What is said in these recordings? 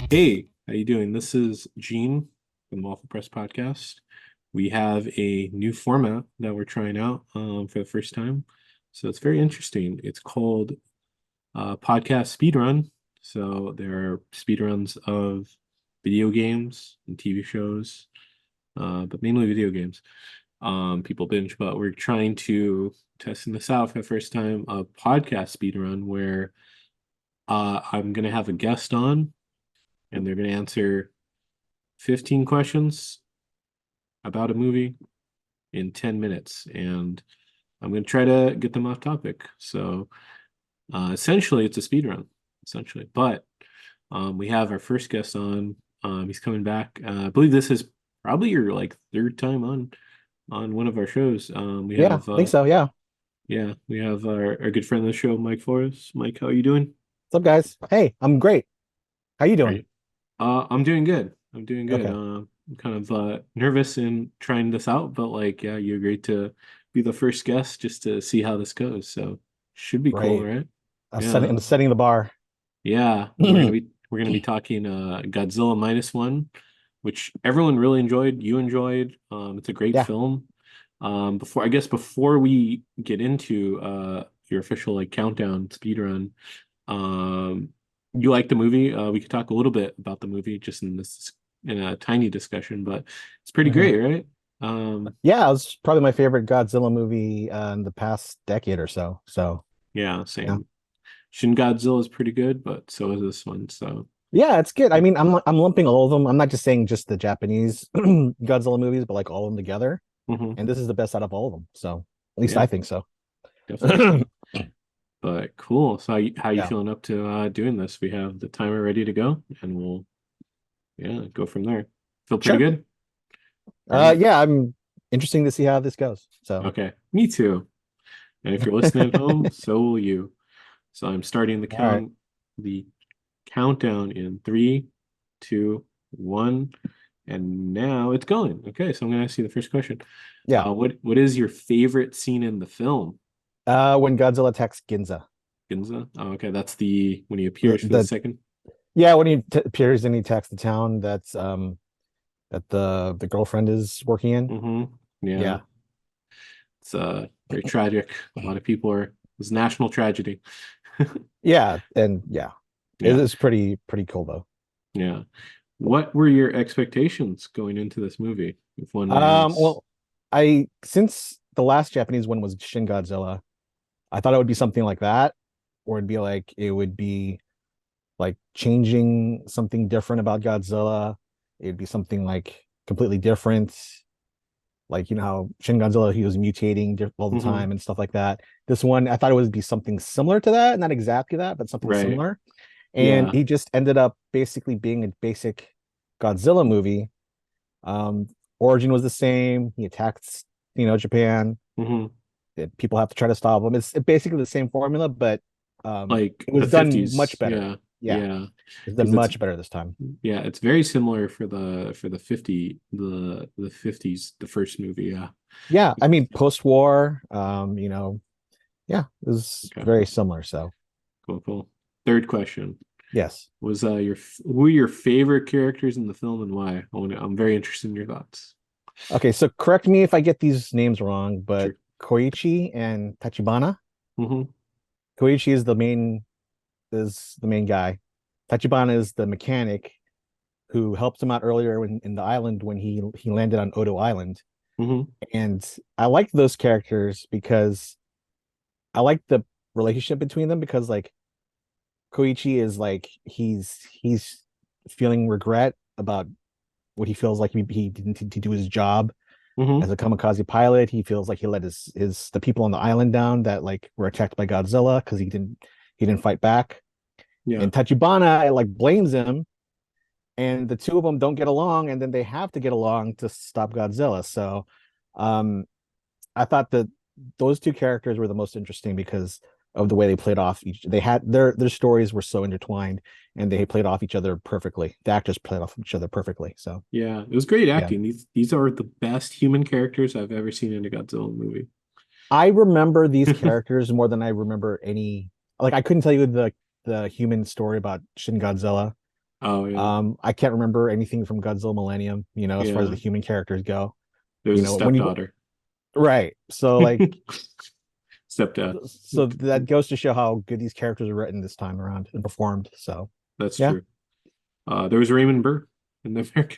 Hey, how you doing? This is Gene from the Waffle Press Podcast. We have a new format that we're trying out for the first time. So it's very interesting. It's called Podcast Speedrun. So there are speedruns of video games and TV shows, but mainly video games. People binge, but we're trying to testing this out for the first time, a podcast speedrun where I'm gonna have a guest on and they're going to answer 15 questions about a movie in 10 minutes. And I'm going to try to get them off topic. So essentially, it's a speed run, essentially. But we have our first guest on. He's coming back. I believe this is probably your like third time on one of our shows. We Yeah, have I think so. Yeah. yeah, we have our good friend of the show, Mike Flores. Mike, how are you doing? What's up, guys? Hey, I'm great. How you doing? Great. I'm doing good. I'm doing good. Okay, I'm kind of nervous in trying this out, but like, yeah, you agreed to be the first guest just to see how this goes. So should be cool, great. right? I'm setting Yeah. I'm setting the bar. Yeah. We're gonna be talking Godzilla Minus One, which everyone really enjoyed. You enjoyed. It's a great Yeah. film. Before we get into your official like countdown speed run, um, you like the movie. We could talk a little bit about the movie just in a tiny discussion, but it's pretty hmm great, right? Um, Yeah, it was probably my favorite Godzilla movie in the past decade or so. So, yeah, yeah. same. Shin Godzilla is pretty good, but so is this one. So Yeah, it's good. I mean, I'm lumping all of them. I'm not just saying just the Japanese Godzilla movies, but like all of them together. mhm. And this is the best out of all of them. So, at least I Yeah, think so. definitely. But cool. So how you Yeah. feeling up to doing this? We have the timer ready to go, and we'll yeah go from there. Feel pretty Sure. good. All right. Yeah, I'm interesting to see how this goes. So, Okay. Me too. And if you're listening at home, so will you. So I'm starting all right. the countdown in three, two, one, and now it's going. Okay, so I'm gonna ask you the first question. Yeah. What is your favorite scene in the film? When Godzilla attacks Ginza. Ginza? Oh, okay, that's the when he The, appears for the the second. Yeah, when he appears and he attacks the town that the girlfriend is working in. Mm-hmm. Yeah, Yeah, it's very tragic. A lot of people are it's national tragedy. yeah, and yeah, it Yeah, is pretty cool though. yeah. What were your expectations going into this movie, if one may ask? Well, I since the last Japanese one was Shin Godzilla, I thought it would be something like that, or it would be like changing something different about Godzilla. It'd be something like completely different. Like, you know how Shin Godzilla, he was mutating all the Mm-hmm. time and stuff like that. This one, I thought it would be something similar to that, not exactly that, but something Right. similar. And Yeah. he just ended up basically being a basic Godzilla movie. Um, Origin was the same. He attacks, Japan. Mm-hmm. People have to try to stop him. It's basically the same formula, but Like it the was done much 50s. better. Yeah. Yeah, Yeah. it's done Because it's much better this time. yeah, it's very similar for the 50s, the first movie. Yeah. Yeah, I mean, post-war, yeah, it was Okay. very similar. So Cool, cool. Third question. yes. Was who are your favorite characters in the film and why? I'm very interested in your thoughts. Okay, so correct me if I get these names wrong, but Sure. Koichi and Tachibana. Mm-hmm. Koichi is the main guy. Tachibana is the mechanic who helped him out earlier in the island when he landed on Odo Island. Mm-hmm. And I like those characters because I like the relationship between them because like Koichi is like he's feeling regret about what he feels like he didn't to do his job Mm-hmm. as a kamikaze pilot. He feels like he let his the people on the island down that like were attacked by Godzilla because he didn't fight back. Yeah. And Tachibana like blames him, and the two of them don't get along, and then they have to get along to stop Godzilla. So, um, I thought that those two characters were the most interesting because of the way they played off each. They had their stories were so intertwined, and they played off each other perfectly. The actors played off each other perfectly. So, Yeah. It was great yeah. acting. These are the best human characters I've ever seen in a Godzilla movie. I remember these characters more than I remember any. Like I couldn't tell you the human story about Shin Godzilla. Oh yeah, I can't remember anything from Godzilla Millennium, as far as the yeah. human characters go. There's a When you stepdaughter. right. So like Stepdad. that goes to show how good these characters are written this time around and performed. So That's yeah. true. There was Raymond Burr in the American.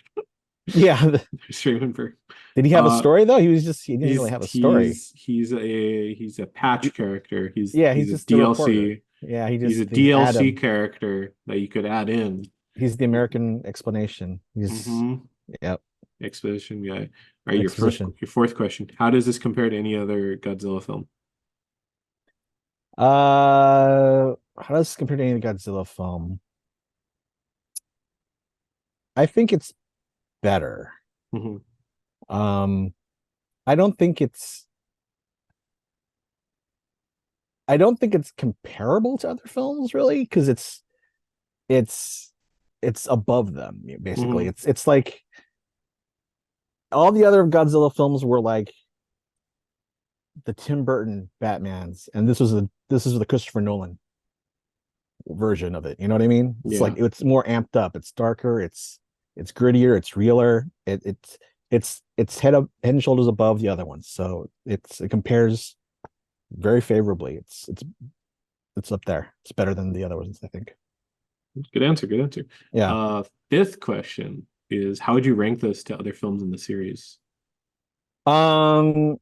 Yeah. There's Raymond Burr. Did he have a Uh, story though? He didn't really he's have a story. he's he's a patch character. Yeah, He's he's a just a reporter. DLC. Yeah, He's a they just add DLC him. character that you could add in. He's the American explanation. He's Mm-hmm. Yep, Exposition guy. All right, exposition. your fourth question. How does this compare to any other Godzilla film? How does this compare to any Godzilla film? I think it's better. Hmm. Um, I don't think it's I don't think it's comparable to other films really, because it's it's above them basically. Hmm. It's like all the other Godzilla films were like the Tim Burton Batmans, and this is the Christopher Nolan version of it. You know what I mean? It's like Yeah. it's more amped up. It's darker. It's grittier. It's realer. It's head and shoulders above the other ones. So it compares very favorably. It's up there. It's better than the other ones, I think. Good answer. Good answer. Yeah. Fifth question is how would you rank this to other films in the series? Um.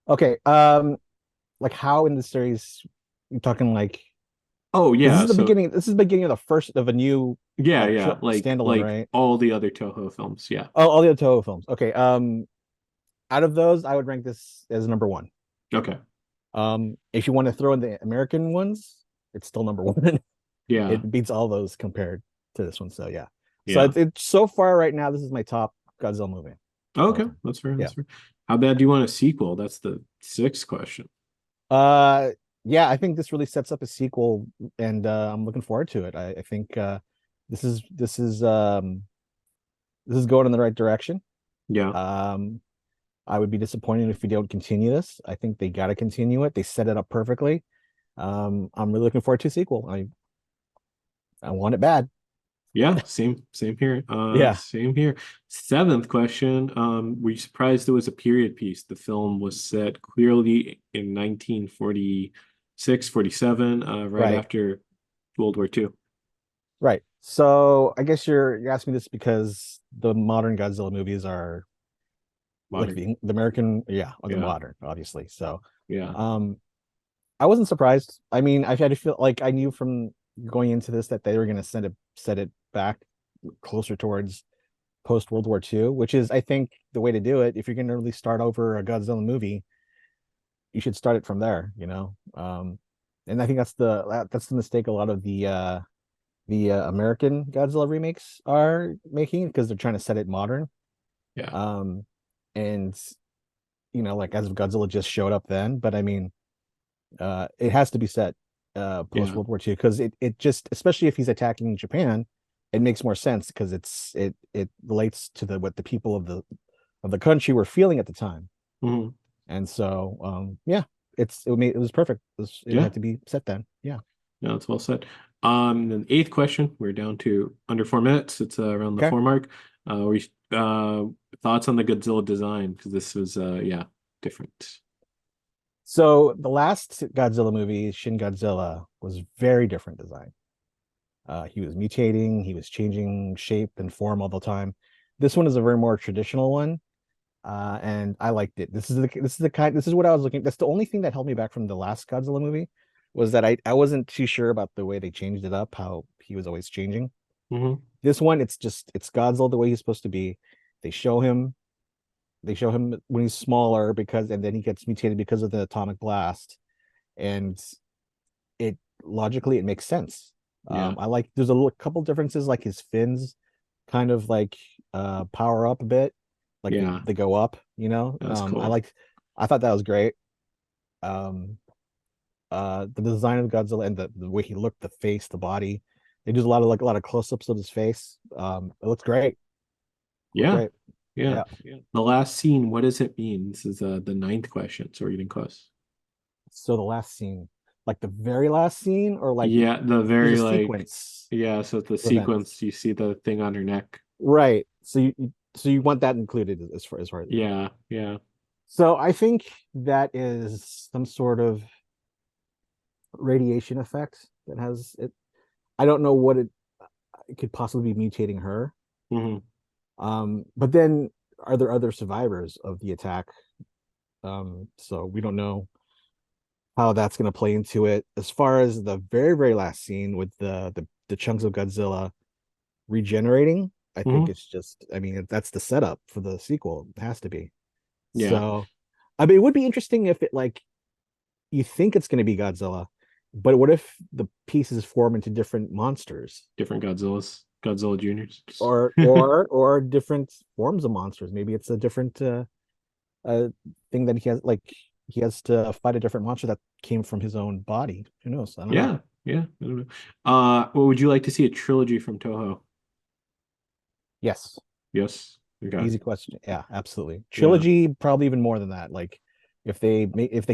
Okay. Like how in the series? You're talking like Oh because this yeah, is the so beginning. This is the beginning of the first of a new yeah, yeah, standalone, like right? all the other Toho films. Yeah. Oh, all the other Toho films. Okay. Out of those, I would rank this as number one. Okay. If you want to throw in the American ones, it's still number one. Yeah. It beats all those compared to this one. So yeah. So Yeah. it's so far right now. This is my top Godzilla movie of all Okay, time. that's fair. Yeah. That's fair. How bad do you want a sequel? That's the sixth question. Uh, yeah. I think this really sets up a sequel, and I'm looking forward to it. I think this is this is um this is going in the right direction. Yeah. Um, I would be disappointed if we don't continue this. I think they got to continue it. They set it up perfectly. I'm really looking forward to a sequel. I want it bad. Yeah, same here. Yeah, Same here. Seventh question. Were you surprised it was a period piece? The film was set clearly in 1946, 47, right right, after World War II. right. So I guess you're asking me this because the modern Godzilla movies are like Modern. the American, yeah, or the Yeah, modern, obviously. So, yeah, um, I wasn't surprised. I mean, I had to feel like I knew from going into this that they were going to set it back closer towards post World War II, which is, I think, the way to do it. If you're going to really start over a Godzilla movie, you should start it from there. And I think that's the mistake a lot of the American Godzilla remakes are making because they're trying to set it modern. yeah, Um, and like as if Godzilla just showed up then, but I mean, it has to be set post yeah, World War II because it just especially if he's attacking Japan, it makes more sense because it relates to the what the people of the country were feeling at the time. mhm, And so yeah, it was perfect. It yeah. had to be set then. Yeah. No, it's well said. Then eighth question. We're down to under 4 minutes. It's around the Okay. four mark. We thoughts on the Godzilla design because this was yeah, different. So the last Godzilla movie, Shin Godzilla, was very different design. He was mutating, he was changing shape and form all the time. This one is a very more traditional one, and I liked it. This is what I was looking. That's the only thing that held me back from the last Godzilla movie was that I wasn't too sure about the way they changed it up, how he was always changing. Hmm. This one, it's Godzilla the way he's supposed to be. They show him they show him when he's smaller and then he gets mutated because of the atomic blast, and it logically it makes sense. Yeah, I like there's couple differences like his fins kind of like power up a bit, like yeah, they go up, that's cool. I thought that was great. Um the design of Godzilla and the way he looked, the face, the body. They do a lot of close-ups of his face. It looks great. Looked Yeah, great. yeah, Yeah. yeah. The last scene, what does it mean? This is the ninth question, so we're getting close. So the last scene. like the very last scene, or like Yeah, the there's a very like sequence yeah, so the of events. sequence you see the thing on her neck. Right. So you want that included as far as Yeah, yeah. so I think that is some sort of radiation effect that has it. I don't know what it could possibly be mutating her. Hmm. But then are there other survivors of the attack? So we don't know how that's going to play into it. As far as the very, very last scene with the chunks of Godzilla regenerating, I think Hmm. it's just, I mean, that's the setup for the sequel. It has to be. Yeah, So, I mean, it would be interesting if it like you think it's going to be Godzilla, but what if the pieces form into different monsters different Godzillas, Godzilla Juniors. or different forms of monsters? Maybe it's a different thing that he has like he has to fight a different monster that came from his own body. Who knows? I don't know. Yeah, yeah. I don't know. Well, would you like to see a trilogy from Toho? Yes. Yes. Okay. Easy question. Yeah, absolutely. Yeah. Trilogy, probably even more than that. Like if they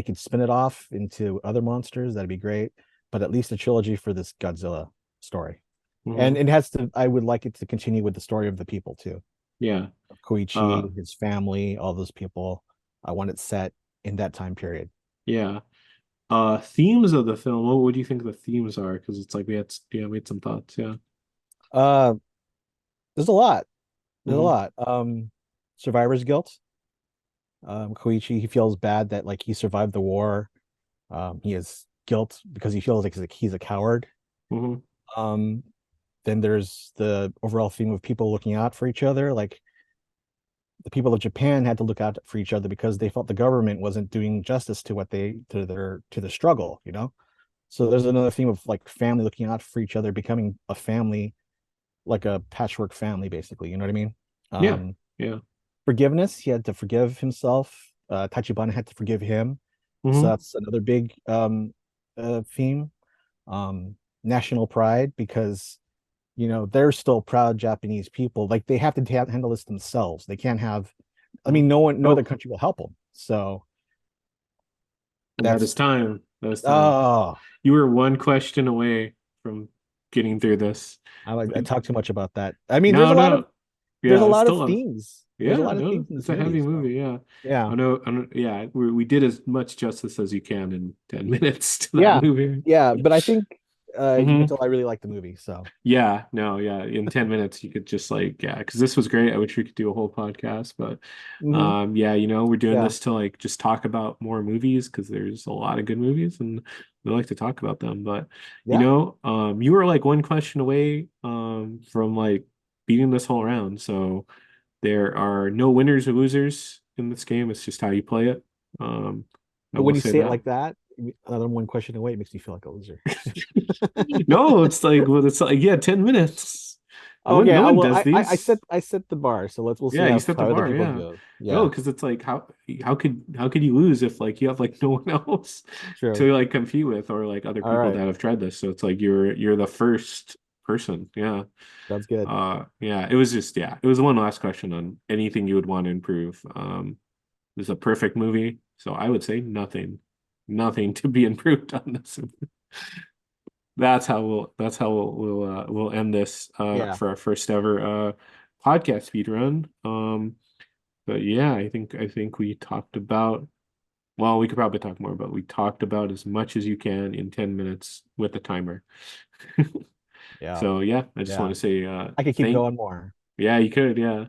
could spin it off into other monsters, that'd be great. But at least a trilogy for this Godzilla story. And Hmm. it has to, I would like it to continue with the story of the people too. Yeah. Of Uh, Koichi, his family, all those people. I want it set in that time period. yeah. Themes of the film. What would you think the themes are? Because it's like we had some thoughts. Yeah. Uh there's a lot. There's a Hmm. lot. Survivor's guilt. Koichi, he feels bad that like he survived the war. He has guilt because he feels like he's a coward. Hmm. Um, then there's the overall theme of people looking out for each other. Like the people of Japan had to look out for each other because they felt the government wasn't doing justice to what they to the struggle, you know? So there's another theme of like family looking out for each other, becoming a family, like a patchwork family, basically. You know what I mean? Yeah. Um, Yeah. Forgiveness, he had to forgive himself. Tachibana had to forgive him. So Hmm. that's another big theme. Um, National pride, because they're still proud Japanese people. Like they have to handle this themselves. They can't have. I Hmm. mean, no other Oh, country will help them. So and that is that's time. That is time. oh, You were one question away from getting through this. I talk too much about that. I mean, No, no. there's a Yeah, it's lot still of love. themes. There's a Yeah, lot of no, themes in it's this a movie. heavy So movie. Yeah. yeah, I know. Yeah, we did as much justice as you can in 10 minutes to that yeah, movie. yeah. But I think you can Hmm. tell I really like the movie. So Yeah, no, yeah. In 10 minutes, you could just like, yeah, because this was great. I wish we could do a whole podcast, but mhm, yeah, we're doing yeah, this to like just talk about more movies because there's a lot of good movies and we like to talk about them. But yeah. you were like one question away from like beating this whole round. So there are no winners or losers in this game. It's just how you play it. Um, I But will when you say say it that. like that, another one question away, it makes me feel like a loser. No, it's like well, it's like yeah, 10 minutes. Okay, No one well, does these. I set the bar, so we'll see Yeah, you set the how other bar, people yeah. go. No, Yeah, because it's like how could you lose if like you have like no one else true. to like compete with or like other All people right, that have tried this. So it's like you're the first person. Yeah. sounds good. Yeah, it was just yeah, it was one last question on anything you would want to improve. It's a perfect movie, so I would say nothing. Nothing to be improved on this. We'll end this Yeah, for our first ever podcast speed run. But yeah, I think we talked about well, we could probably talk more, but we talked about as much as you can in 10 minutes with a timer. yeah, So yeah, I just want yeah. to say I could keep going more. yeah, you could, yeah.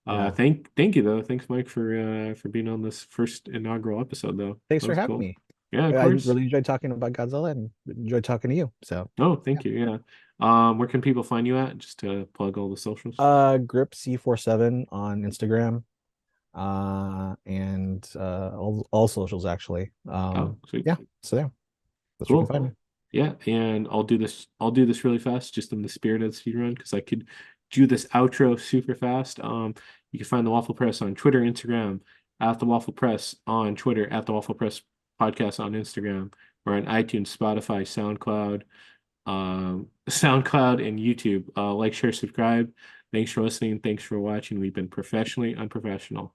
Yeah. Thank you though. Thanks, Mike, for being on this first inaugural episode though. Thanks That for was having cool. me. Yeah, of I course. really enjoyed talking about Godzilla and enjoyed talking to you. So, Oh, yeah. thank you. Yeah. Where can people find you at? Just to plug all the socials. Grip C47 on Instagram, and all socials actually. Oh, sweet. Yeah. So yeah, that's where you can Cool. find me. Yeah, and I'll do this really fast, just in the spirit of the speed run, because I could do this outro super fast. You can find the Waffle Press on Twitter, Instagram, at the Waffle Press on Twitter, at the Waffle Press Podcast on Instagram, or on iTunes, Spotify, SoundCloud, SoundCloud, and YouTube. Like, share, subscribe. Thanks for listening. Thanks for watching. We've been professionally unprofessional.